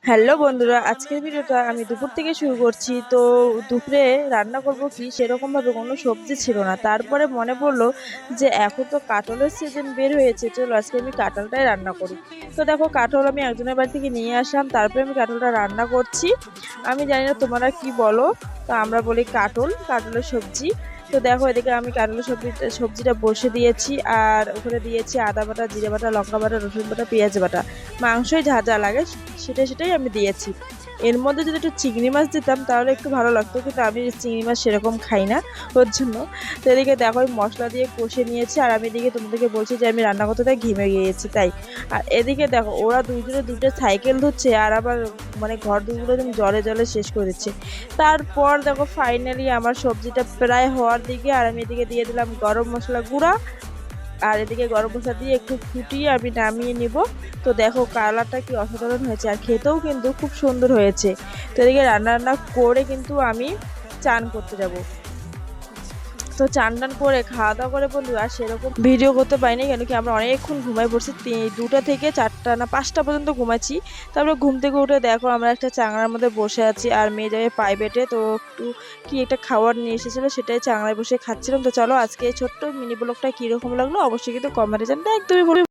Hello বন্ধুরা, আজকের ভিডিওটা আমি দুপুর থেকে শুরু করছি। তো দুপুরে রান্না করব কি সেরকম ভাবে কোনো সবজি ছিল না, তারপরে মনে পড়লো যে এখন তো কাঁঠালের সিজন বের হয়েছে, চলো আজকে আমি কাঁঠালটাই রান্না করি। তো দেখো, কাঁঠাল আমি একজনের বাড়ি থেকে নিয়ে আসলাম, তারপরে আমি কাঁঠালটা রান্না করছি। আমি জানি না তোমরা কি বলো, তো আমরা বলি কাঁঠালের সবজি। তো দেখো, এদিকে আমি কাঁঠালের সবজিটা বসে দিয়েছি, আর ওখানে দিয়েছি আদা বাটা, জিরে বাটা, লঙ্কা বাটা, রসুন বাটা, পেঁয়াজ বাটা। মাংসই যা যা লাগে সেটাই আমি দিয়েছি। এর মধ্যে যদি একটু চিংড়ি মাছ দিতাম তাহলে একটু ভালো লাগতো, কিন্তু আমি চিংড়ি মাছ সেরকম খাই না, ওর জন্য। তো এদিকে দেখো, আমি মশলা দিয়ে কষে নিয়েছি, আর আমি এদিকে তোমাদেরকে বলছি যে আমি রান্না করতে তাই ঘেমে গিয়েছি তাই। আর এদিকে দেখো, ওরা দুইজনে দুটো সাইকেল ধুচ্ছে, আর আবার মানে ঘর দুগুলো একদম জলে জলে শেষ করে দিচ্ছে। তারপর দেখো, ফাইনালি আমার সবজিটা প্রায় হওয়ার দিকে, আর আমি এদিকে দিয়ে দিলাম গরম মশলা গুঁড়া, আর এদিকে গরম মশলা দিয়ে একটু ফুটিয়ে আমি নামিয়ে নিব। তো দেখো, কালারটা কি অসাধারণ হয়েছে, আর খেতেও কিন্তু খুব সুন্দর হয়েছে। তো এদিকে রান্না রান্না করে কিন্তু আমি চান করতে যাব। তো চান টান করে খাওয়া দাওয়া করে বন্ধু আর সেরকম ভিডিও করতে পারিনি, কেন কি আমরা অনেকক্ষণ ঘুমাই পড়ছি, 2টা থেকে 4টা না 5টা পর্যন্ত ঘুমাচ্ছি। তারপরে ঘুম থেকে উঠে দেখো আমরা একটা চাংড়ার মধ্যে বসে আছি, আর মেয়ে যাবে প্রাইভেটে, তো একটু কি একটা খাবার নিয়ে এসেছিলো, সেটাই চাংড়ায় বসে খাচ্ছিলাম। তো চলো, আজকে এই ছোট্ট মিনি ব্লগটা কিরকম লাগলো অবশ্যই কিন্তু কমেন্টে জানতে একদমই বলবে।